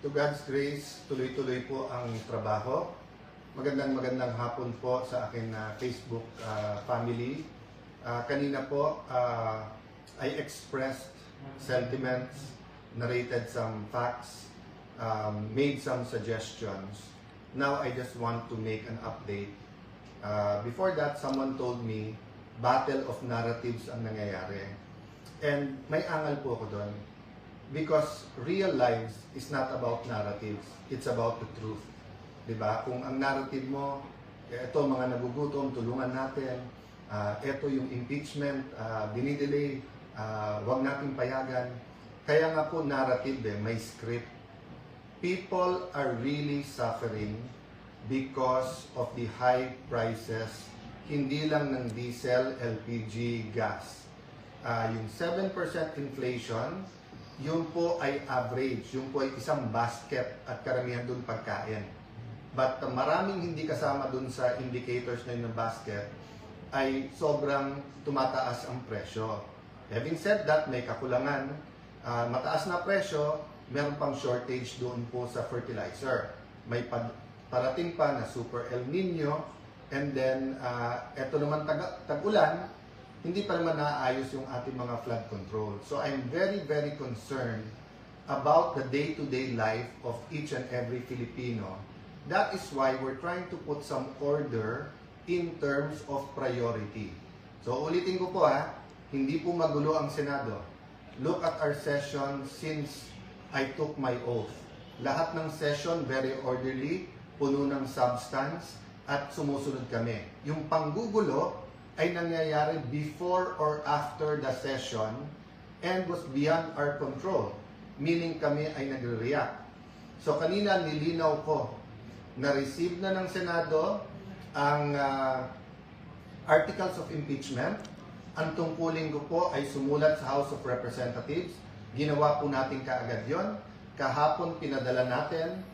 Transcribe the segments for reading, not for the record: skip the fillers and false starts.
To God's grace, tuloy-tuloy po ang trabaho. Magandang hapon po sa akin na Facebook family. Kanina po, I expressed sentiments, narrated some facts, made some suggestions. Now I just want to make an update. Before that, someone told me, battle of narratives ang nangyayari. And may angal po ako doon. Because real lives is not about narratives. It's about the truth. Diba? Kung ang narrative mo, ito mga nagugutom, tulungan natin. Ito yung impeachment, dinidelay, wag nating payagan. Kaya nga po narrative may script. People are really suffering because of the high prices, hindi lang ng diesel, LPG, gas. Yung 7% inflation, yun po ay average, yun po ay isang basket at karamihan dun pagkain. But maraming hindi kasama dun sa indicators na yun ng basket ay sobrang tumataas ang presyo. Having said that, may kakulangan. Mataas na presyo, meron pang shortage doon po sa fertilizer. May parating pa na Super El Nino, and then eto naman tag-ulan, hindi pa naman naayos yung ating mga flood control. So I'm very concerned about the day-to-day life of each and every Filipino. That is why we're trying to put some order in terms of priority. So ulitin ko po hindi po magulo ang Senado. Look at our session since I took my oath. Lahat ng session very orderly, puno ng substance, at sumusunod kami. Yung panggugulo ay nangyayari before or after the session and was beyond our control. Meaning kami ay nagre-react. So kanina nilinaw ko na receive na ng Senado ang articles of impeachment. Ang tungkulin ko po ay sumulat sa House of Representatives. Ginawa po natin kaagad yon. Kahapon pinadala natin,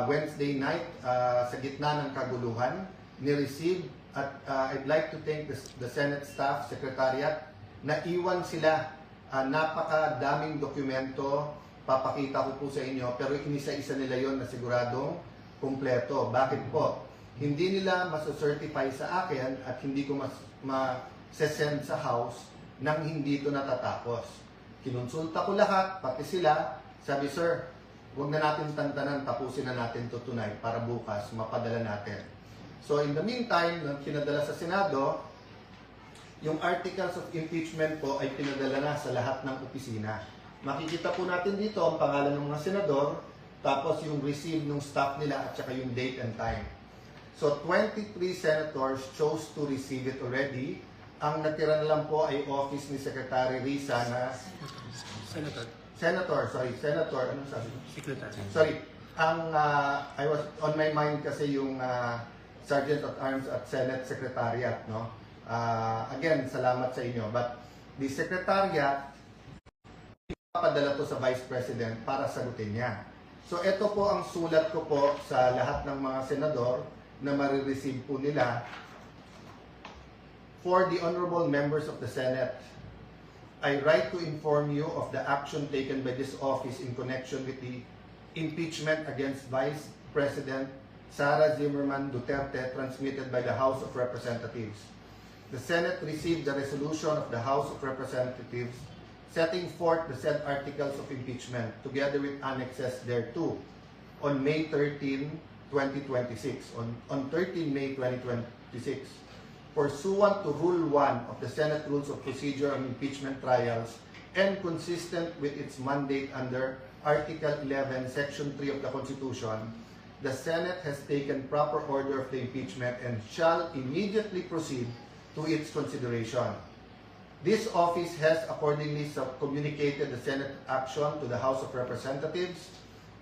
Wednesday night, sa gitna ng kaguluhan, ni-receive. At I'd like to thank the Senate staff, Secretariat, na iwan sila napakadaming dokumento, papakita ko po sa inyo, pero inisa-isa nila yon na siguradong kumpleto. Bakit po? Hindi nila masacertify sa akin at hindi ko masesend sa House nang hindi ito natatapos. Kinonsulta ko lahat, pati sila, sabi, sir, huwag na natin tantanan, tapusin na natin ito tonight para bukas mapadala natin. So in the meantime, nang pinadala sa Senado, yung articles of impeachment po ay pinadala na sa lahat ng opisina. Makikita po natin dito ang pangalan ng mga senador, tapos yung receive ng staff nila at saka yung date and time. So 23 senators chose to receive it already. Ang natira na lang po ay office ni Secretary Risa na... Senator, anong sabi? Secretary. Sorry, I was on my mind kasi yung... Sergeant at Arms at Senate Secretariat, no? Again, salamat sa inyo. But the Secretariat, ipapadala to sa Vice President para sagutin niya. So ito po ang sulat ko po sa lahat ng mga senador na marireceive po nila. For the honorable members of the Senate, I write to inform you of the action taken by this office in connection with the impeachment against Vice President Sara Zimmerman Duterte, transmitted by the House of Representatives. The Senate received the resolution of the House of Representatives setting forth the said articles of impeachment together with annexes thereto on May 13, 2026. On 13 May 2026, pursuant to Rule 1 of the Senate Rules of Procedure on Impeachment Trials and consistent with its mandate under Article 11, Section 3 of the Constitution, the Senate has taken proper order of the impeachment and shall immediately proceed to its consideration. This office has accordingly communicated the Senate action to the House of Representatives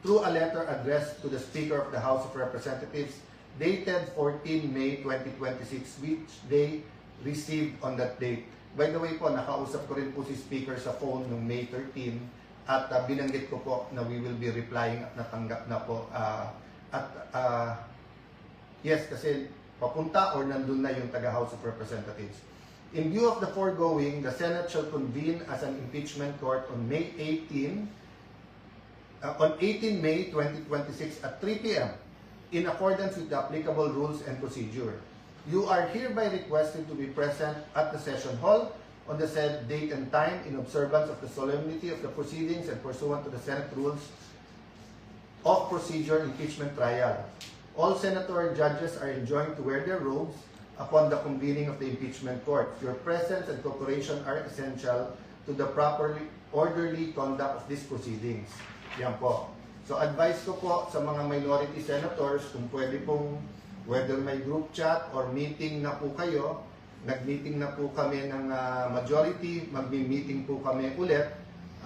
through a letter addressed to the Speaker of the House of Representatives dated 14 May 2026, which they received on that date. By the way po, nakausap ko rin po si Speaker sa phone noong May 13 at binanggit ko po na we will be replying at natanggap na po. Yes, kasi papunta or nandun na yung taga-House of Representatives. In view of the foregoing, the Senate shall convene as an impeachment court on May 18 on 18 May 2026 at 3 p.m. in accordance with the applicable rules and procedure. You are hereby requested to be present at the session hall on the said date and time in observance of the solemnity of the proceedings and pursuant to the Senate Rules of Procedure Impeachment Trial. All senator judges are enjoined to wear their robes upon the convening of the impeachment court. Your presence and cooperation are essential to the properly orderly conduct of these proceedings. Yan po. So advice ko po sa mga minority senators kung pwede pong whether may group chat or meeting na po kayo, nag-meeting na po kami ng majority, mag-meeting po kami ulit.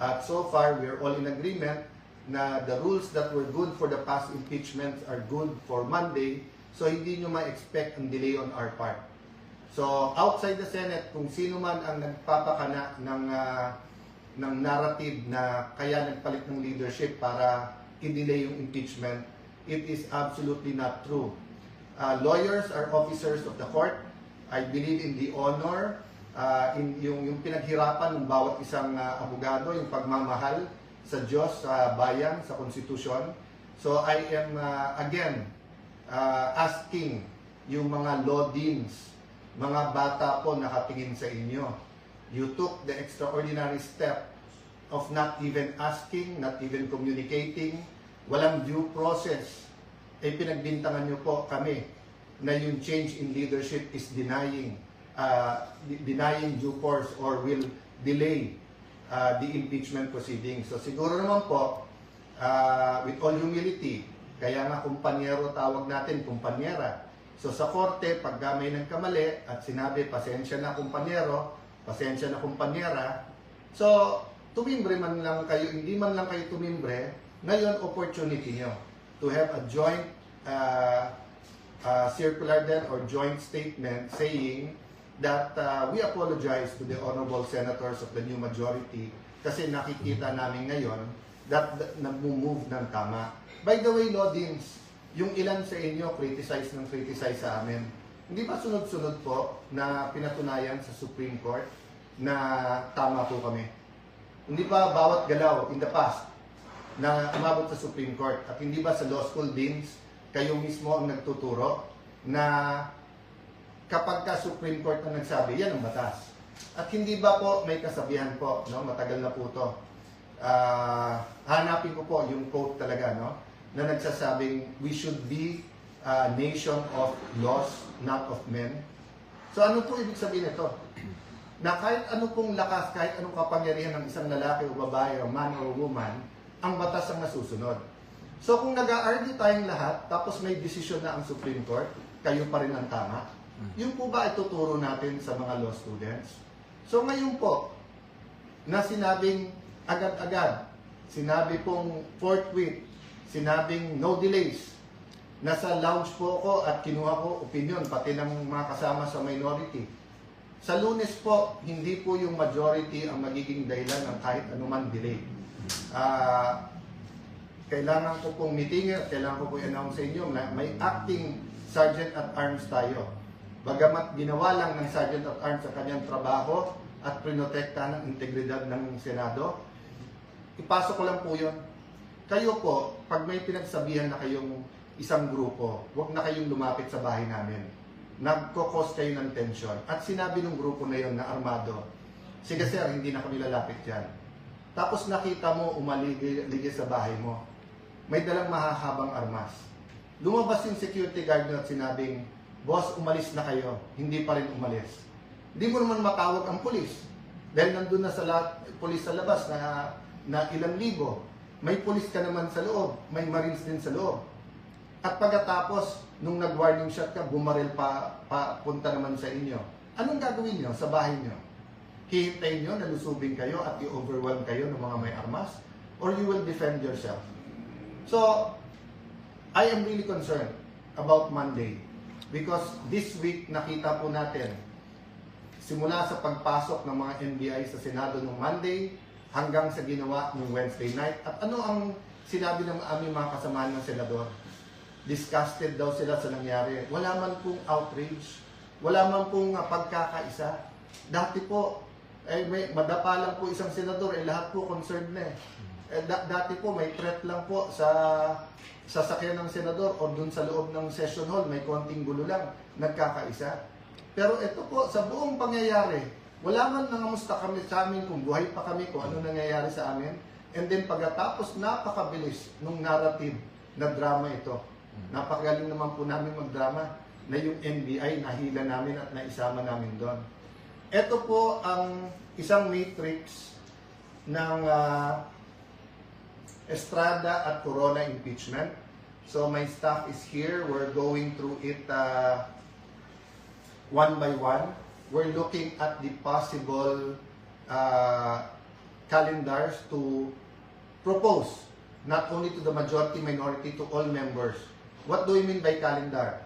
At so far, we're all in agreement na the rules that were good for the past impeachments are good for Monday. So hindi nyo ma-expect ang delay on our part. So outside the Senate, kung sino man ang nagpapakana ng narrative na kaya nagpalit ng leadership para i-delay yung impeachment, it is absolutely not true. Lawyers are officers of the court. I believe in the honor, in yung pinaghirapan ng bawat isang abogado, yung pagmamahal sa Diyos, sa bayan, sa konstitusyon. So I am again asking yung mga law deans, mga bata po nakatingin sa inyo. You took the extraordinary step of not even asking, not even communicating, walang due process. Pinagbintangan nyo po kami na yung change in leadership is denying due course or will delay the impeachment proceedings. So siguro naman po, with all humility, kaya nga kumpanyero tawag natin, kumpanyera. So sa korte, pag may nagkamali at sinabi, pasensya na kumpanyero, pasensya na kumpanyera, so tumimbre man lang kayo, hindi man lang kayo tumimbre, ngayon opportunity nyo to have a joint circular then or joint statement saying that we apologize to the honorable senators of the new majority kasi nakikita namin ngayon that nag-move ng tama. By the way, Lodins, yung ilan sa inyo criticize sa amin. Hindi ba sunod-sunod po na pinatunayan sa Supreme Court na tama po kami? Hindi ba bawat galaw in the past na umabot sa Supreme Court at hindi ba sa law school deans kayo mismo ang nagtuturo na kapag ka Supreme Court na nagsabi, yan ang batas. At hindi ba po may kasabihan po, no? Matagal na po to. Hanapin ko po yung quote talaga, no? Na nagsasabing, we should be a nation of laws, not of men. So ano po ibig sabihin nito? Na kahit ano pong lakas, kahit anong kapangyarihan ng isang lalaki o babae o man or woman, ang batas ang nasusunod. So kung nag-a-argue tayong lahat, tapos may desisyon na ang Supreme Court, kayo pa rin ang tama, yun po ba ituturo natin sa mga law students? So ngayon po, na sinabing agad-agad, sinabi pong forthwith, sinabing no delays, nasa lounge po ako at kinuha ko opinion, pati ng mga kasama sa minority. Sa Lunes po, hindi po yung majority ang magiging dahilan ng kahit anuman delay. Kailangan ko pong meeting, kailangan ko pong i-announce sa inyo na may acting Sergeant at Arms tayo. Bagamat ginawa lang ng Sergeant at Arms sa kanyang trabaho at prinotekta ng integridad ng Senado, ipasok ko lang po yun. Kayo po, pag may pinagsabihan na kayong isang grupo, huwag na kayong lumapit sa bahay namin. Nagkokos kayo ng tension. At sinabi ng grupo na yun na armado, sige sir, hindi na kami lalapit dyan. Tapos nakita mo, umaligid sa bahay mo. May dalang mahahabang armas. Lumabas yung security guard at sinabing, boss, umalis na kayo. Hindi pa rin umalis. Hindi mo naman matawag ang pulis. Dahil nandun na sa pulis sa labas na ilang libo. May pulis ka naman sa loob. May marines din sa loob. At pagkatapos, nung nag-warning shot ka, bumaril pa punta naman sa inyo. Anong gagawin nyo sa bahay nyo? Hihintayin nyo na lusubin kayo at i-overwhelm kayo ng mga may armas? Or you will defend yourself? So, I am really concerned about Monday. Because this week, nakita po natin, simula sa pagpasok ng mga NBI sa Senado noong Monday, hanggang sa ginawa noong Wednesday night. At ano ang sinabi ng aming mga kasamahan ng senador? Disgusted daw sila sa nangyari. Wala man pong outrage. Wala man pong pagkakaisa. Dati po, madapa lang po isang senador, lahat po concerned na eh. Dati po may threat lang po sa sasakyan ng senador o dun sa loob ng session hall, may konting gulo lang, nagkakaisa. Pero ito po, sa buong pangyayari, wala man nangamusta kami sa amin kung buhay pa kami, kung ano nangyayari sa amin. And then pagkatapos, napakabilis nung narrative na drama ito. Napakagaling naman po namin magdrama na yung NBI nahila namin at naisama namin doon. Ito po ang isang matrix ng Estrada at Corona impeachment. So my staff is here. We're going through it one by one. We're looking at the possible calendars to propose, not only to the majority, minority, to all members. What do we mean by calendar?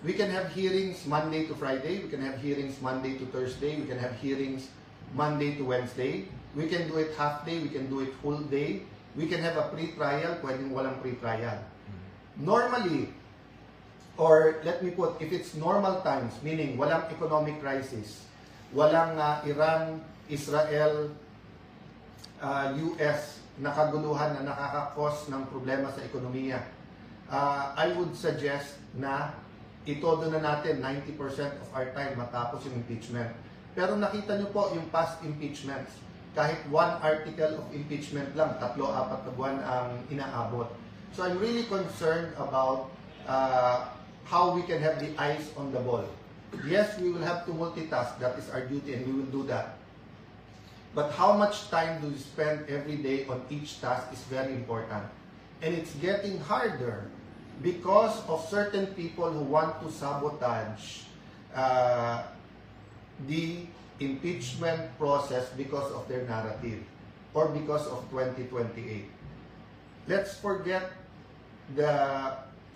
We can have hearings Monday to Friday. We can have hearings Monday to Thursday. We can have hearings Monday to Wednesday. We can do it half day. We can do it full day. We can have a pre-trial. Pwedeng walang pre-trial. Normally, or let me put, if it's normal times, meaning walang economic crisis, walang Iran, Israel, US na kaguluhan na nakakakos ng problema sa ekonomiya, I would suggest na itodo na natin 90% of our time matapos yung impeachment. Pero nakita nyo po yung past impeachments, kahit one article of impeachment lang, 3-4 na buwan ang inaabot. So I'm really concerned about how we can have the eyes on the ball. Yes, we will have to multitask, that is our duty, and we will do that. But how much time do we spend every day on each task is very important. And it's getting harder because of certain people who want to sabotage the impeachment process because of their narrative or because of 2028. Let's forget the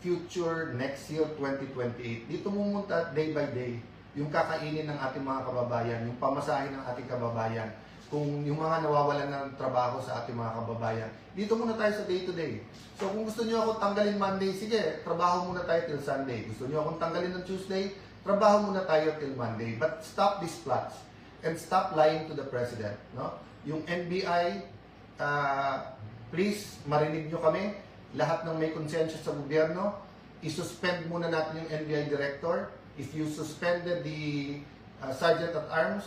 future next year, 2028. Dito mumunta day by day yung kakainin ng ating mga kababayan, yung pamasahin ng ating kababayan, kung yung mga nawawalan ng trabaho sa ating mga kababayan. Dito muna tayo sa day-to-day. So kung gusto niyo ako tanggalin Monday, sige, trabaho muna tayo till Sunday. Gusto niyo akong tanggalin ng Tuesday, trabaho muna tayo till Monday. But stop these plots and stop lying to the President. No? Yung NBI, please, marinig nyo kami. Lahat ng may konsensya sa gobyerno, isuspend muna natin yung NBI Director. If you suspended the Sergeant at Arms,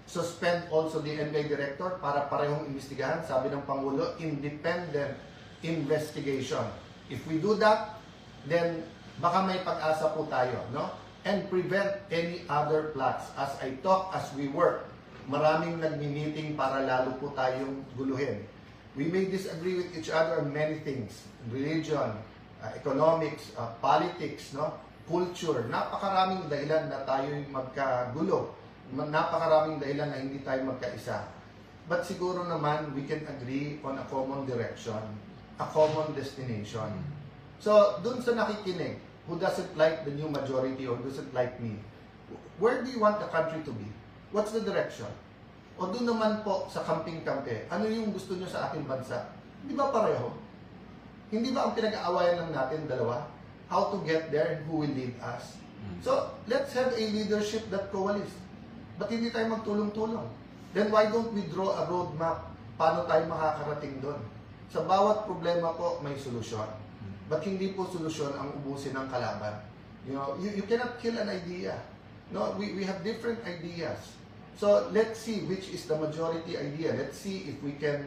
suspend also the NBI Director para parehong imbestigahan. Sabi ng Pangulo, independent investigation. If we do that, then baka may pag-asa po tayo, no? And prevent any other plots. As I talk, as we work, maraming nagmi-meeting para lalo po tayong guluhin. We may disagree with each other on many things. Religion, economics, politics, no? Culture. Napakaraming dahilan na tayo'y magkagulo. Napakaraming dahilan na hindi tayo magkaisa. But siguro naman, we can agree on a common direction, a common destination. So, dun sa nakikinig, who doesn't like the new majority or doesn't like me, where do you want the country to be? What's the direction? O dun naman po sa kamping-kampe, ano yung gusto nyo sa ating bansa? Hindi ba pareho? Hindi ba ang pinag-aawayan lang natin dalawa? How to get there and who will lead us? So, let's have a leadership that coalesce. Ba't hindi tayo magtulong-tulong? Then why don't we draw a roadmap paano tayo makakarating doon? Sa bawat problema po, may solusyon. But hindi po solusyon ang ubusin ng kalaban. You know, you cannot kill an idea. No, we have different ideas. So let's see which is the majority idea. Let's see if we can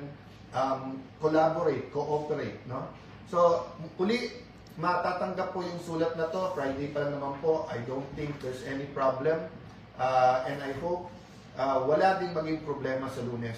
collaborate, cooperate. No? So, uli, matatanggap po yung sulat na to. Friday pa lang naman po. I don't think there's any problem. And I hope wala din maging problema sa Lunes.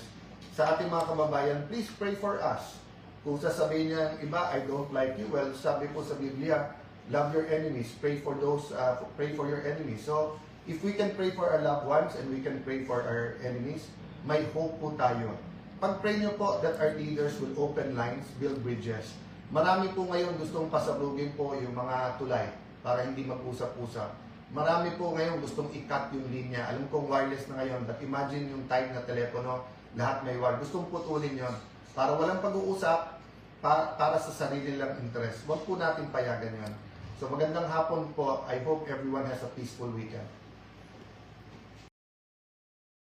Sa ating mga kababayan, please pray for us. Kung sasabihin niya yung iba, I don't like you, well, sabi po sa Biblia, love your enemies, pray for your enemies. So, if we can pray for our loved ones and we can pray for our enemies, may hope po tayo. Pag-pray niyo po that our leaders will open lines, build bridges. Marami po ngayon gustong pasablugin po yung mga tulay para hindi mag-usap-usap. Marami po ngayon gustong i-cut yung linya. Alam kong wireless na ngayon, but imagine yung type na telepono, lahat may wire. Gustong putulin yon para walang pag-uusap, para sa sarili lang interest. Huwag po natin payagan yan. So magandang hapon po. I hope everyone has a peaceful weekend.